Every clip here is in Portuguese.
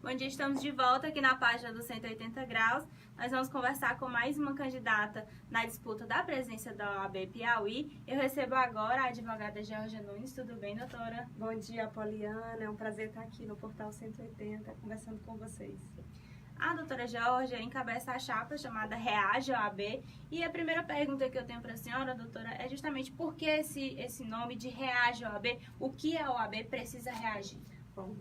Bom dia, estamos de volta aqui na página do 180 Graus. Nós vamos conversar com mais uma candidata na disputa da presidência da OAB Piauí. Eu recebo agora a advogada Georgia Nunes. Tudo bem, doutora? Bom dia, Poliana. É um prazer estar aqui no Portal 180, conversando com vocês. A doutora Georgia encabeça a chapa chamada Reage OAB. E a primeira pergunta que eu tenho para a senhora, doutora, é justamente por que esse nome de Reage OAB? O que a OAB precisa reagir? Bom,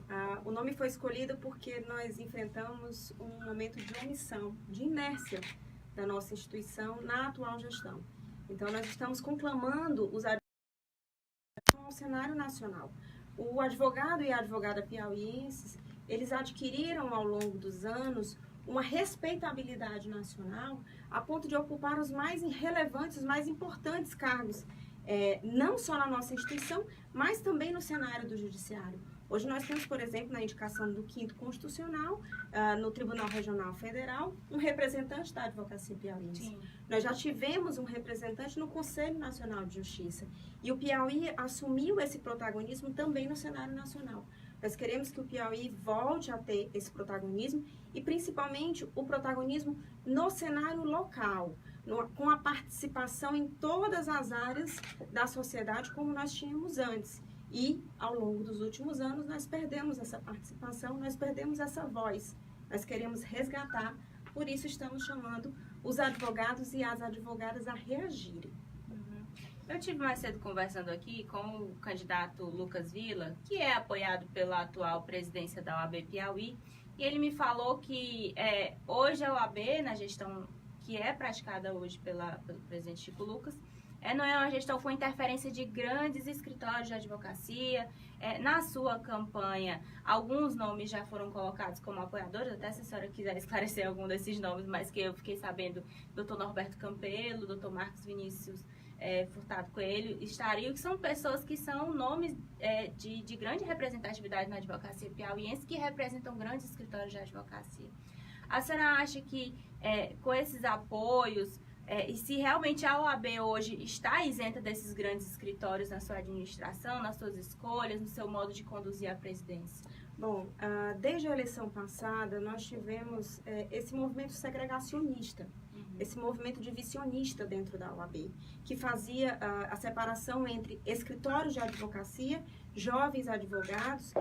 o nome foi escolhido porque nós enfrentamos um momento de omissão, de inércia da nossa instituição na atual gestão. Então, nós estamos conclamando os advogados ao cenário nacional. O advogado e a advogada piauienses, eles adquiriram ao longo dos anos uma respeitabilidade nacional a ponto de ocupar os mais relevantes, os mais importantes cargos, não só na nossa instituição, mas também no cenário do judiciário. Hoje nós temos, por exemplo, na indicação do 5º Constitucional, no Tribunal Regional Federal, um representante da advocacia piauiense. Sim. Nós já tivemos um representante no Conselho Nacional de Justiça. E o Piauí assumiu esse protagonismo também no cenário nacional. Nós queremos que o Piauí volte a ter esse protagonismo e, principalmente, o protagonismo no cenário local, com a participação em todas as áreas da sociedade como nós tínhamos antes. E, ao longo dos últimos anos, nós perdemos essa participação, nós perdemos essa voz. Nós queremos resgatar, por isso estamos chamando os advogados e as advogadas a reagirem. Eu tive mais cedo conversando aqui com o candidato Lucas Villa, que é apoiado pela atual presidência da OAB Piauí, e ele me falou que hoje a OAB, na gestão que é praticada hoje pelo presidente Chico Lucas, não é uma gestão com interferência de grandes escritórios de advocacia. Na sua campanha, alguns nomes já foram colocados como apoiadores, até se a senhora quiser esclarecer algum desses nomes, mas que eu fiquei sabendo, Dr. Norberto Campelo, Dr. Marcos Vinícius Furtado Coelho, estariam, que são pessoas que são nomes de grande representatividade na advocacia piauiense, que representam grandes escritórios de advocacia. A senhora acha que com esses apoios, e se realmente a OAB hoje está isenta desses grandes escritórios na sua administração, nas suas escolhas, no seu modo de conduzir a presidência? Bom, desde a eleição passada, nós tivemos esse movimento segregacionista, esse movimento divisionista dentro da OAB, que fazia a separação entre escritórios de advocacia, jovens advogados,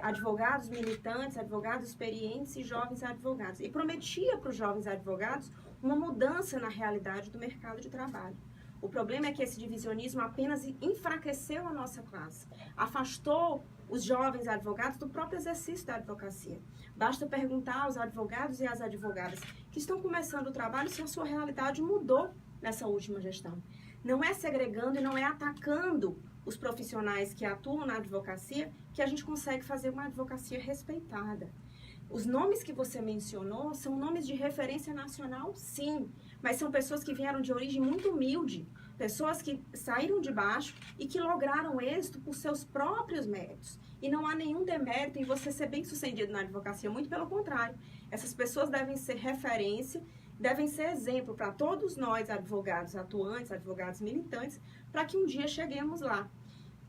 advogados militantes, advogados experientes e jovens advogados. E prometia para os jovens advogados uma mudança na realidade do mercado de trabalho. O problema é que esse divisionismo apenas enfraqueceu a nossa classe, afastou os jovens advogados do próprio exercício da advocacia. Basta perguntar aos advogados e às advogadas que estão começando o trabalho se a sua realidade mudou nessa última gestão. Não é segregando e não é atacando os profissionais que atuam na advocacia que a gente consegue fazer uma advocacia respeitada. Os nomes que você mencionou são nomes de referência nacional, sim, mas são pessoas que vieram de origem muito humilde, pessoas que saíram de baixo e que lograram êxito por seus próprios méritos. E não há nenhum demérito em você ser bem-sucedido na advocacia, muito pelo contrário. Essas pessoas devem ser referência, devem ser exemplo para todos nós, advogados atuantes, advogados militantes, para que um dia cheguemos lá.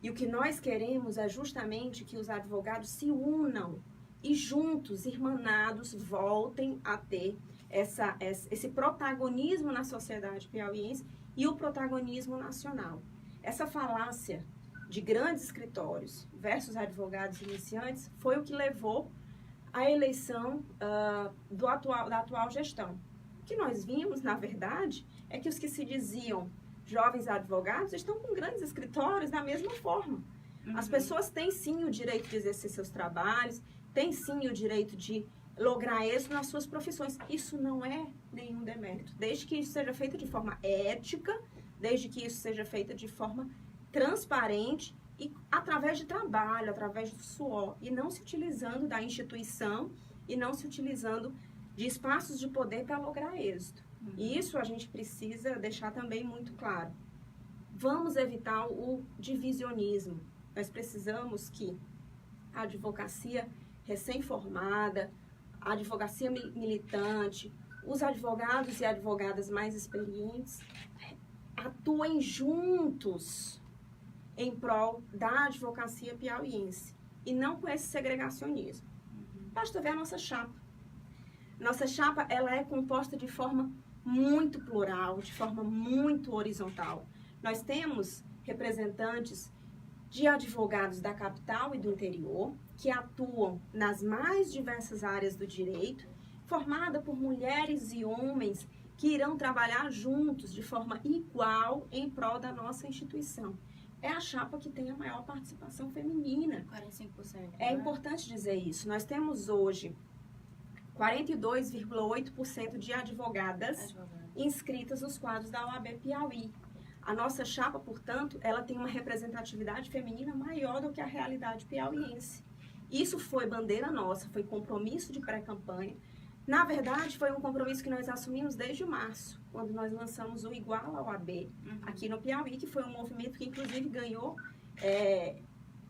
E o que nós queremos é justamente que os advogados se unam e juntos, irmanados, voltem a ter esse protagonismo na sociedade piauiense e o protagonismo nacional. Essa falácia de grandes escritórios versus advogados iniciantes foi o que levou à eleição da atual gestão. O que nós vimos, na verdade, é que os que se diziam jovens advogados estão com grandes escritórios da mesma forma. As pessoas têm sim o direito de exercer seus trabalhos, têm sim o direito de lograr êxito nas suas profissões. Isso não é nenhum demérito, desde que isso seja feito de forma ética, desde que isso seja feito de forma transparente e através de trabalho, através do suor, e não se utilizando da instituição e não se utilizando de espaços de poder para lograr êxito. E isso a gente precisa deixar também muito claro. Vamos evitar o divisionismo. Nós precisamos que a advocacia recém-formada, a advocacia militante, os advogados e advogadas mais experientes atuem juntos em prol da advocacia piauiense e não com esse segregacionismo. Basta ver a nossa chapa. Nossa chapa, ela é composta de forma muito plural, de forma muito horizontal. Nós temos representantes de advogados da capital e do interior, que atuam nas mais diversas áreas do direito, formada por mulheres e homens que irão trabalhar juntos de forma igual em prol da nossa instituição. É a chapa que tem a maior participação feminina. 45%. É importante dizer isso. Nós temos hoje 42,8% de advogadas inscritas nos quadros da OAB Piauí. A nossa chapa, portanto, ela tem uma representatividade feminina maior do que a realidade piauiense. Isso foi bandeira nossa, foi compromisso de pré-campanha. Na verdade, foi um compromisso que nós assumimos desde março, quando nós lançamos o Igual ao OAB, aqui no Piauí, que foi um movimento que, inclusive, ganhou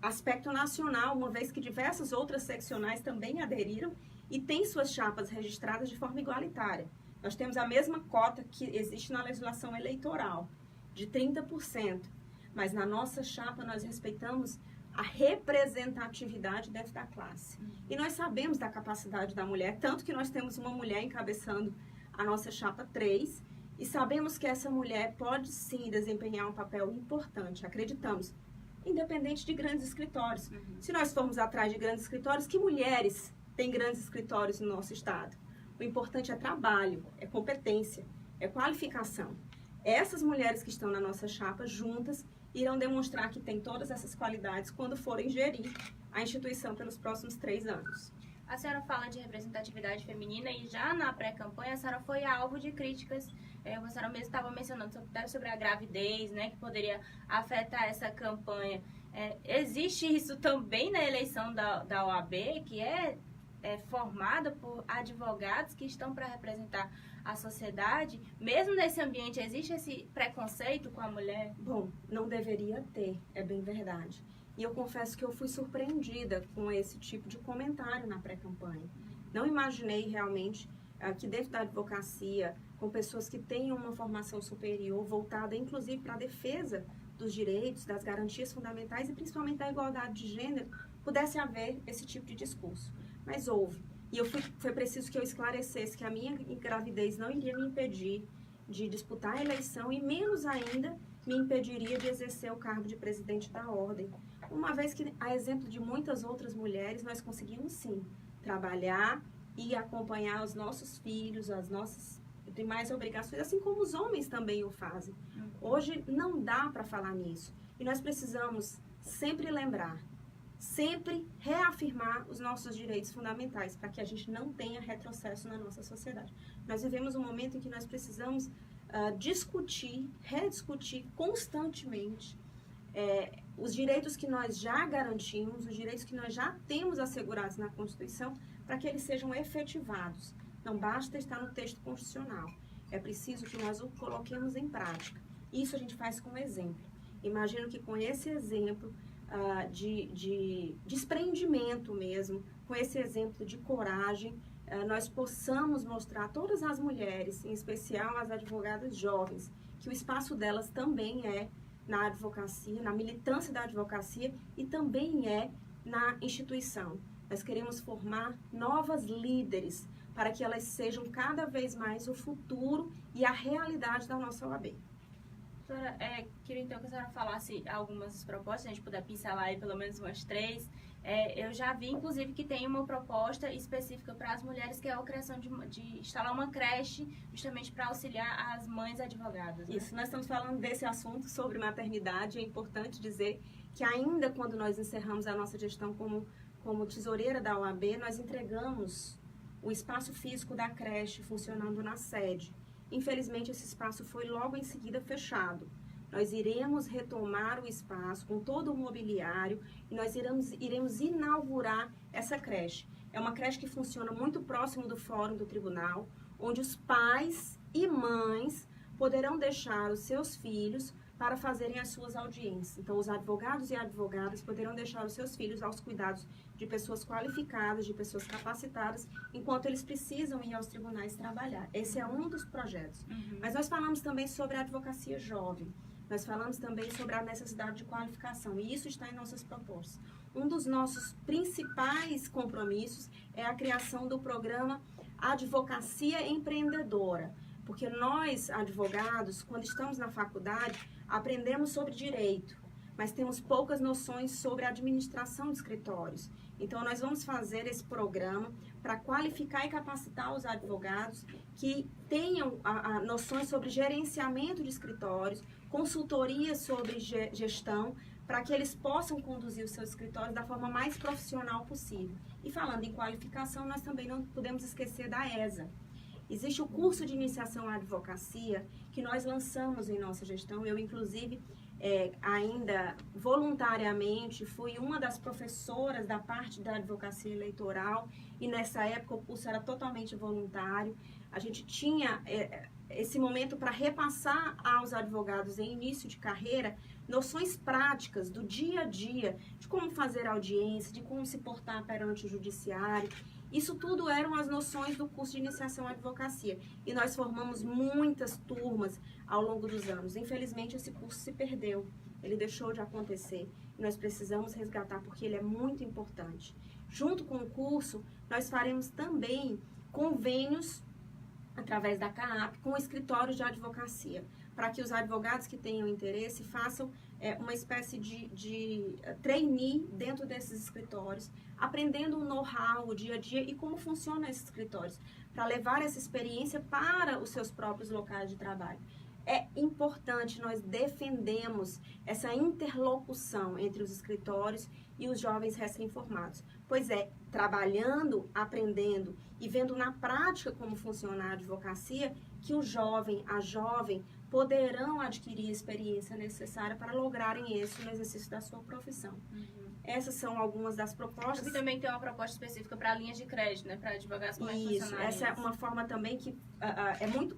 aspecto nacional, uma vez que diversas outras seccionais também aderiram e têm suas chapas registradas de forma igualitária. Nós temos a mesma cota que existe na legislação eleitoral, de 30%, mas na nossa chapa nós respeitamos a representatividade dentro da classe. E nós sabemos da capacidade da mulher, tanto que nós temos uma mulher encabeçando a nossa chapa 3, e sabemos que essa mulher pode sim desempenhar um papel importante, acreditamos, independente de grandes escritórios. Se nós formos atrás de grandes escritórios, que mulheres têm grandes escritórios no nosso estado? O importante é trabalho, é competência, é qualificação. Essas mulheres que estão na nossa chapa juntas irão demonstrar que têm todas essas qualidades quando forem gerir a instituição pelos próximos 3 anos. A senhora fala de representatividade feminina e já na pré-campanha a senhora foi alvo de críticas. A senhora mesmo estava mencionando sobre a gravidez, né, que poderia afetar essa campanha. Existe isso também na eleição da OAB, que é formada por advogados que estão para representar a sociedade? Mesmo nesse ambiente, existe esse preconceito com a mulher? Bom, não deveria ter, é bem verdade. E eu confesso que eu fui surpreendida com esse tipo de comentário na pré-campanha. Não imaginei realmente que dentro da advocacia, com pessoas que tenham uma formação superior, voltada inclusive para a defesa dos direitos, das garantias fundamentais e principalmente da igualdade de gênero, pudesse haver esse tipo de discurso. Mas houve. E foi preciso que eu esclarecesse que a minha gravidez não iria me impedir de disputar a eleição e menos ainda me impediria de exercer o cargo de presidente da ordem. Uma vez que, a exemplo de muitas outras mulheres, nós conseguimos sim trabalhar e acompanhar os nossos filhos, as nossas demais obrigações, assim como os homens também o fazem. Hoje não dá para falar nisso. E nós precisamos sempre lembrar, sempre reafirmar os nossos direitos fundamentais, para que a gente não tenha retrocesso na nossa sociedade. Nós vivemos um momento em que nós precisamos discutir, rediscutir constantemente os direitos que nós já garantimos, os direitos que nós já temos assegurados na Constituição, para que eles sejam efetivados. Não basta estar no texto constitucional, é preciso que nós o coloquemos em prática. Isso a gente faz com exemplo. Imagino que com esse exemplo de desprendimento mesmo, com esse exemplo de coragem, nós possamos mostrar a todas as mulheres, em especial as advogadas jovens, que o espaço delas também é na advocacia, na militância da advocacia e também é na instituição. Nós queremos formar novas líderes para que elas sejam cada vez mais o futuro e a realidade da nossa OAB. Doutora, queria então que a senhora falasse algumas propostas, se a gente puder pincelar aí pelo menos umas 3. Eu já vi, inclusive, que tem uma proposta específica para as mulheres, que é a criação de instalar uma creche, justamente para auxiliar as mães advogadas. Né? Isso, nós estamos falando desse assunto sobre maternidade. É importante dizer que ainda quando nós encerramos a nossa gestão como tesoureira da OAB, nós entregamos o espaço físico da creche funcionando na sede. Infelizmente, esse espaço foi logo em seguida fechado. Nós iremos retomar o espaço com todo o mobiliário e nós iremos inaugurar essa creche. É uma creche que funciona muito próximo do Fórum do Tribunal, onde os pais e mães poderão deixar os seus filhos para fazerem as suas audiências. Então, os advogados e advogadas poderão deixar os seus filhos aos cuidados de pessoas qualificadas, de pessoas capacitadas, enquanto eles precisam ir aos tribunais trabalhar. Esse é um dos projetos. Mas nós falamos também sobre a advocacia jovem. Nós falamos também sobre a necessidade de qualificação, e isso está em nossas propostas. um dos nossos principais compromissos é a criação do programa Advocacia Empreendedora, porque nós, advogados, quando estamos na faculdade, aprendemos sobre direito, mas temos poucas noções sobre administração de escritórios. Então, nós vamos fazer esse programa para qualificar e capacitar os advogados que tenham noções sobre gerenciamento de escritórios, consultoria sobre gestão, para que eles possam conduzir os seus escritórios da forma mais profissional possível. E falando em qualificação, nós também não podemos esquecer da ESA. Existe o curso de iniciação à advocacia que nós lançamos em nossa gestão. Eu, inclusive, ainda voluntariamente fui uma das professoras da parte da advocacia eleitoral e nessa época o curso era totalmente voluntário. A gente tinha esse momento para repassar aos advogados em início de carreira noções práticas do dia a dia, de como fazer audiência, de como se portar perante o judiciário. Isso tudo eram as noções do curso de iniciação à advocacia. E nós formamos muitas turmas ao longo dos anos. Infelizmente, esse curso se perdeu. Ele deixou de acontecer. E nós precisamos resgatar porque ele é muito importante. Junto com o curso, nós faremos também convênios, através da CAAP, com escritórios de advocacia, para que os advogados que tenham interesse façam uma espécie de trainee dentro desses escritórios, aprendendo o know-how, o dia a dia e como funcionam esses escritórios, para levar essa experiência para os seus próprios locais de trabalho. É importante, nós defendemos essa interlocução entre os escritórios e os jovens recém-formados, pois trabalhando, aprendendo e vendo na prática como funciona a advocacia, que o jovem, a jovem, poderão adquirir a experiência necessária para lograrem êxito no exercício da sua profissão. Essas são algumas das propostas. E também tem uma proposta específica para linhas de crédito, né? Para advogados como Isso, essa é uma forma também que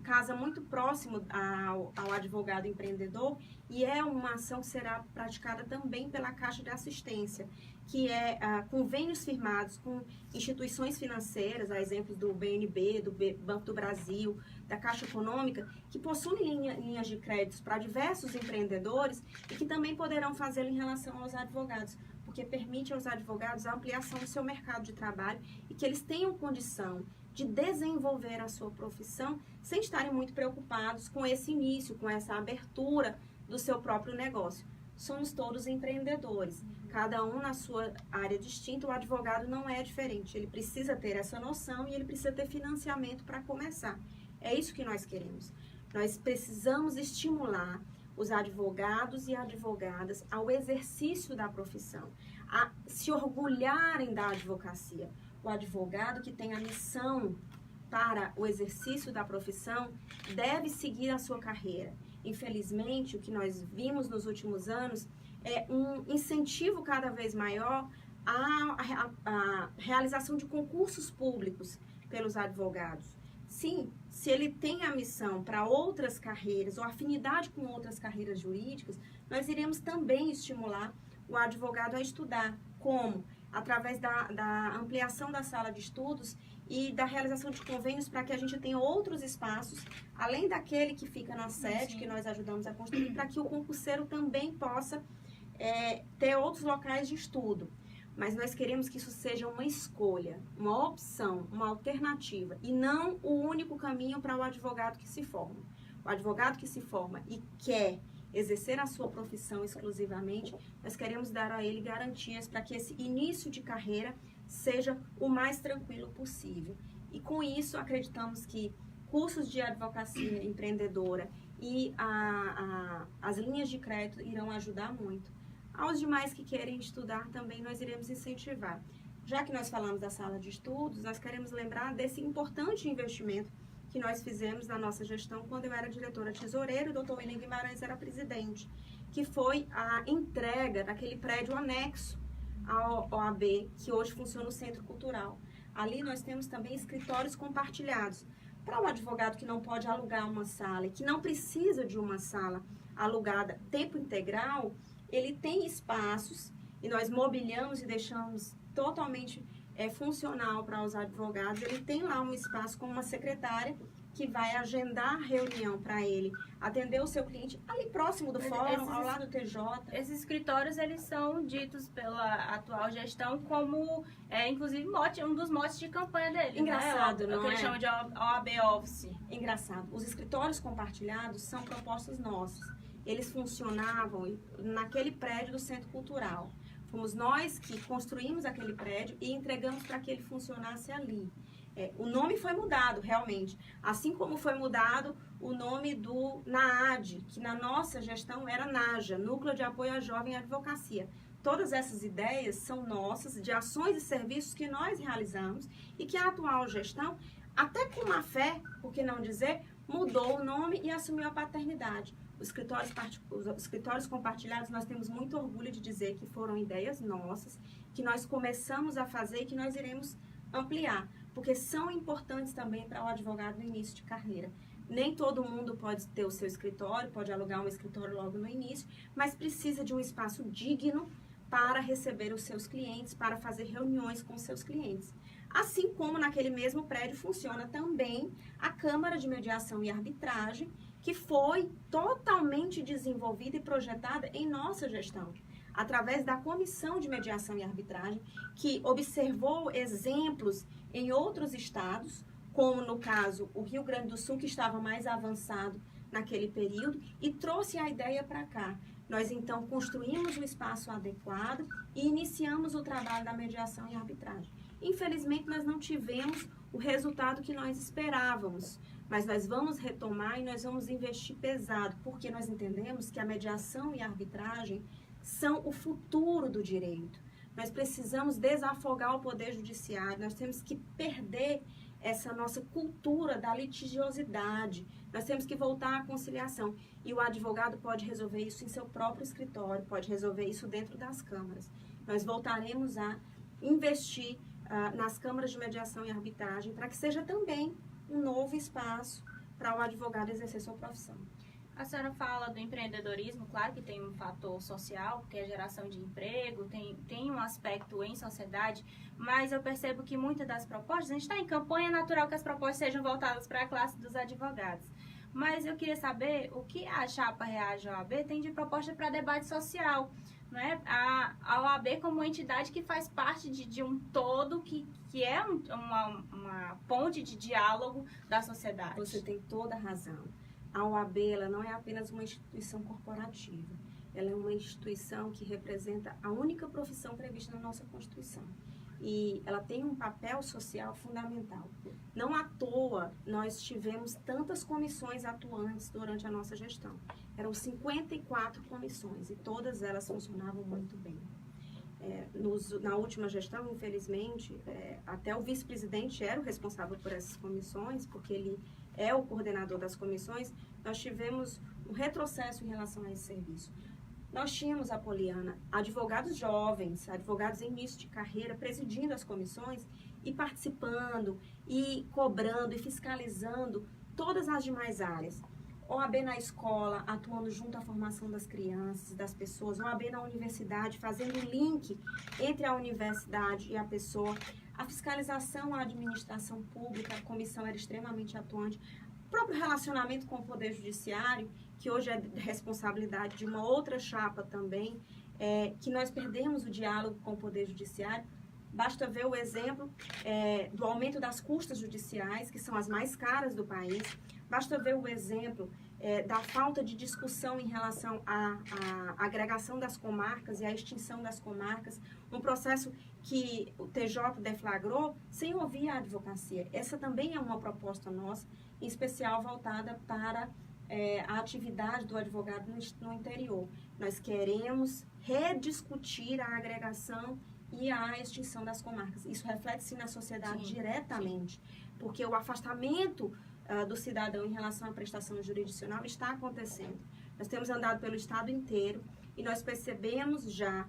casa muito próximo ao advogado empreendedor e é uma ação que será praticada também pela Caixa de Assistência, que é convênios firmados com instituições financeiras, a exemplos do BNB, do Banco do Brasil, da Caixa Econômica, que possuem linhas de créditos para diversos empreendedores e que também poderão fazê-lo em relação aos advogados, porque permite aos advogados a ampliação do seu mercado de trabalho e que eles tenham condição de desenvolver a sua profissão sem estarem muito preocupados com esse início, com essa abertura do seu próprio negócio. Somos todos empreendedores, cada um na sua área distinta. O advogado não é diferente, ele precisa ter essa noção e ele precisa ter financiamento para começar. É isso que nós queremos. Nós precisamos estimular os advogados e advogadas ao exercício da profissão, a se orgulharem da advocacia. O advogado que tem a missão para o exercício da profissão deve seguir a sua carreira. Infelizmente, o que nós vimos nos últimos anos é um incentivo cada vez maior à realização de concursos públicos pelos advogados. Sim, se ele tem a missão para outras carreiras ou afinidade com outras carreiras jurídicas, nós iremos também estimular o advogado a estudar. Como? Através da ampliação da sala de estudos e da realização de convênios para que a gente tenha outros espaços, além daquele que fica na sede, que nós ajudamos a construir, para que o concurseiro também possa ter outros locais de estudo. Mas nós queremos que isso seja uma escolha, uma opção, uma alternativa, e não o único caminho para o advogado que se forma. O advogado que se forma e quer exercer a sua profissão exclusivamente, nós queremos dar a ele garantias para que esse início de carreira seja o mais tranquilo possível. E com isso, acreditamos que cursos de advocacia empreendedora e as linhas de crédito irão ajudar muito. Aos demais que querem estudar também nós iremos incentivar. Já que nós falamos da sala de estudos, nós queremos lembrar desse importante investimento que nós fizemos na nossa gestão quando eu era diretora tesoureira e o doutor William Guimarães era presidente, que foi a entrega daquele prédio anexo ao OAB, que hoje funciona no Centro Cultural. Ali nós temos também escritórios compartilhados. Para o advogado que não pode alugar uma sala e que não precisa de uma sala alugada tempo integral, ele tem espaços e nós mobiliamos e deixamos totalmente funcional para os advogados. Ele tem lá um espaço com uma secretária que vai agendar a reunião para ele atender o seu cliente ali próximo do fórum, ao lado do TJ. Esses escritórios, eles são ditos pela atual gestão como, inclusive, um dos motes de campanha dele. Engraçado, não é? O que eles chamam de OAB Office. Engraçado. Os escritórios compartilhados são propostas nossas. Eles funcionavam naquele prédio do Centro Cultural. Fomos nós que construímos aquele prédio e entregamos para que ele funcionasse ali. O nome foi mudado, realmente. Assim como foi mudado o nome do NAAD, que na nossa gestão era NAJA, Núcleo de Apoio à Jovem Advocacia. Todas essas ideias são nossas, de ações e serviços que nós realizamos e que a atual gestão, até com má fé, por que não dizer, mudou o nome e assumiu a paternidade. Os escritórios compartilhados, nós temos muito orgulho de dizer que foram ideias nossas, que nós começamos a fazer e que nós iremos ampliar, porque são importantes também para o advogado no início de carreira. Nem todo mundo pode ter o seu escritório, pode alugar um escritório logo no início, mas precisa de um espaço digno para receber os seus clientes, para fazer reuniões com os seus clientes. Assim como naquele mesmo prédio funciona também a Câmara de Mediação e Arbitragem, que foi totalmente desenvolvida e projetada em nossa gestão, através da Comissão de Mediação e Arbitragem, que observou exemplos em outros estados, como no caso o Rio Grande do Sul, que estava mais avançado naquele período, e trouxe a ideia para cá. Nós, então, construímos o espaço adequado e iniciamos o trabalho da mediação e arbitragem. Infelizmente, nós não tivemos o resultado que nós esperávamos, mas nós vamos retomar e nós vamos investir pesado, porque nós entendemos que a mediação e a arbitragem são o futuro do direito. Nós precisamos desafogar o Poder Judiciário, nós temos que perder essa nossa cultura da litigiosidade, nós temos que voltar à conciliação. E o advogado pode resolver isso em seu próprio escritório, pode resolver isso dentro das câmaras. Nós voltaremos a investir nas câmaras de mediação e arbitragem para que seja também um novo espaço para o advogado exercer sua profissão. A senhora fala do empreendedorismo, claro que tem um fator social, porque é geração de emprego, tem um aspecto em sociedade, mas eu percebo que muitas das propostas, a gente está em campanha, é natural que as propostas sejam voltadas para a classe dos advogados. Mas eu queria saber o que a Chapa Reage OAB tem de proposta para debate social, não é? A OAB como uma entidade que faz parte de um todo, que é uma ponte de diálogo da sociedade. Você tem toda a razão. A OAB, ela não é apenas uma instituição corporativa, ela é uma instituição que representa a única profissão prevista na nossa Constituição. E ela tem um papel social fundamental. Não à toa nós tivemos tantas comissões atuantes durante a nossa gestão. Eram 54 comissões e todas elas funcionavam muito bem. Na última gestão, infelizmente, até o vice-presidente era o responsável por essas comissões, porque ele é o coordenador das comissões. Nós tivemos um retrocesso em relação a esse serviço. Nós tínhamos, Apoliana, advogados jovens, advogados em início de carreira, presidindo as comissões e participando, e cobrando, e fiscalizando todas as demais áreas. OAB na escola, atuando junto à formação das crianças, das pessoas. OAB na universidade, fazendo o link entre a universidade e a pessoa. A fiscalização à administração pública, a comissão era extremamente atuante. O próprio relacionamento com o Poder Judiciário, que hoje é responsabilidade de uma outra chapa também, que nós perdemos o diálogo com o Poder Judiciário. Basta ver o exemplo do aumento das custas judiciais, que são as mais caras do país. Basta ver o exemplo da falta de discussão em relação à agregação das comarcas e à extinção das comarcas, um processo que o TJ deflagrou sem ouvir a advocacia. Essa também é uma proposta nossa, em especial voltada para a atividade do advogado no interior. Nós queremos rediscutir a agregação e a extinção das comarcas. Isso reflete-se na sociedade diretamente, porque o afastamento do cidadão em relação à prestação jurisdicional está acontecendo. Nós temos andado pelo estado inteiro e nós percebemos já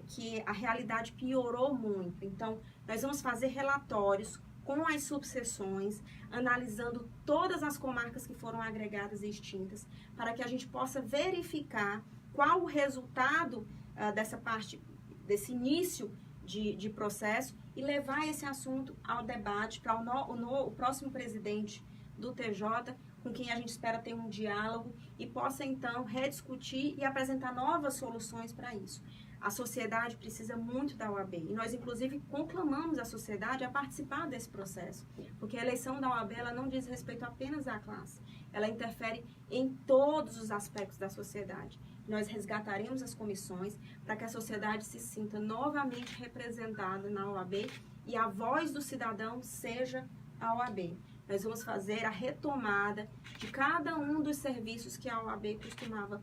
que a realidade piorou muito. Então, nós vamos fazer relatórios com as subseções, analisando todas as comarcas que foram agregadas e extintas, para que a gente possa verificar qual o resultado dessa parte, desse início de processo, e levar esse assunto ao debate para o próximo presidente do TJ, com quem a gente espera ter um diálogo e possa, então, rediscutir e apresentar novas soluções para isso. A sociedade precisa muito da OAB e nós, inclusive, conclamamos a sociedade a participar desse processo, porque a eleição da OAB ela não diz respeito apenas à classe, ela interfere em todos os aspectos da sociedade. Nós resgataremos as comissões para que a sociedade se sinta novamente representada na OAB e a voz do cidadão seja a OAB. Nós vamos fazer a retomada de cada um dos serviços que a OAB costumava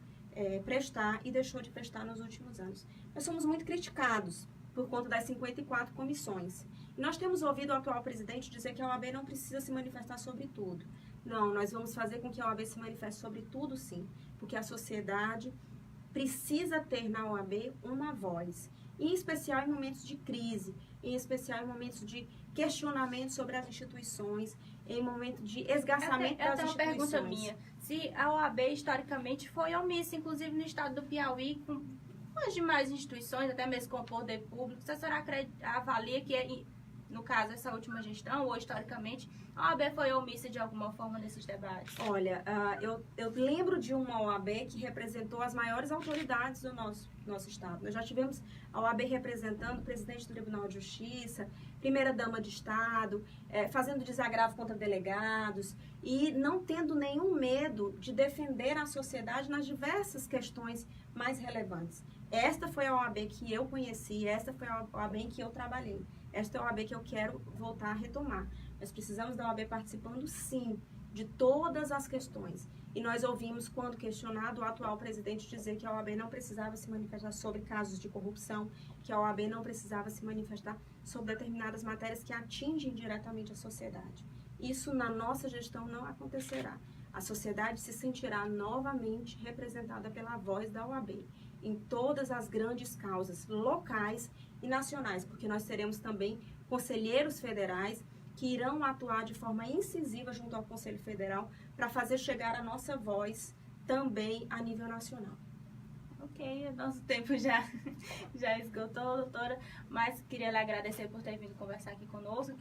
prestar e deixou de prestar nos últimos anos. Nós somos muito criticados por conta das 54 comissões. E nós temos ouvido o atual presidente dizer que a OAB não precisa se manifestar sobre tudo. Não, nós vamos fazer com que a OAB se manifeste sobre tudo, sim, porque a sociedade precisa ter na OAB uma voz, em especial em momentos de crise, em especial em momentos de questionamento sobre as instituições, em momento de esgarçamento das instituições. Uma pergunta minha. Se a OAB historicamente foi omissa, inclusive no estado do Piauí, com as demais instituições, até mesmo com o poder público, a senhora avalia que, no caso, essa última gestão, ou historicamente, a OAB foi omissa de alguma forma nesses debates? Olha, eu lembro de uma OAB que representou as maiores autoridades do nosso estado. Nós já tivemos a OAB representando o presidente do Tribunal de Justiça, primeira-dama de Estado, fazendo desagravo contra delegados e não tendo nenhum medo de defender a sociedade nas diversas questões mais relevantes. Esta foi a OAB que eu conheci, esta foi a OAB em que eu trabalhei. Esta é a OAB que eu quero voltar a retomar. Nós precisamos da OAB participando, sim, de todas as questões. E nós ouvimos, quando questionado, o atual presidente dizer que a OAB não precisava se manifestar sobre casos de corrupção, que a OAB não precisava se manifestar sobre determinadas matérias que atingem diretamente a sociedade. Isso, na nossa gestão, não acontecerá. A sociedade se sentirá novamente representada pela voz da OAB em todas as grandes causas locais e nacionais, porque nós teremos também conselheiros federais que irão atuar de forma incisiva junto ao Conselho Federal para fazer chegar a nossa voz também a nível nacional. Ok, nosso tempo já esgotou, doutora, mas queria lhe agradecer por ter vindo conversar aqui conosco,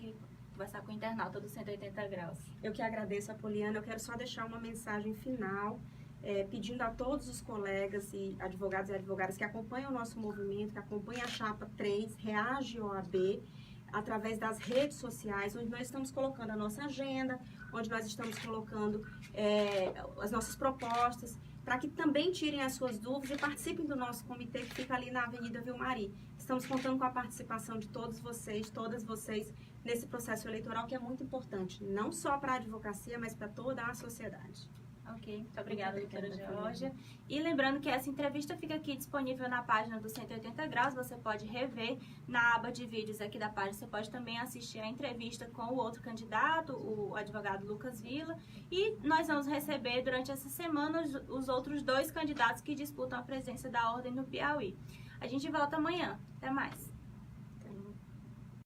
conversar com o internauta do 180 Graus. Eu que agradeço, Apoliana. Eu quero só deixar uma mensagem final, pedindo a todos os colegas e advogadas que acompanham o nosso movimento, que acompanham a Chapa 3, Reage OAB, através das redes sociais, onde nós estamos colocando a nossa agenda, onde nós estamos colocando as nossas propostas, para que também tirem as suas dúvidas e participem do nosso comitê que fica ali na Avenida Vilmari. Estamos contando com a participação de todos vocês, todas vocês, nesse processo eleitoral que é muito importante, não só para a advocacia, mas para toda a sociedade. Ok, muito obrigada, doutora Geórgia. E lembrando que essa entrevista fica aqui disponível na página do 180 Graus, você pode rever na aba de vídeos aqui da página, você pode também assistir a entrevista com o outro candidato, o advogado Lucas Villa, e nós vamos receber durante essa semana os outros 2 candidatos que disputam a presidência da Ordem no Piauí. A gente volta amanhã. Até mais.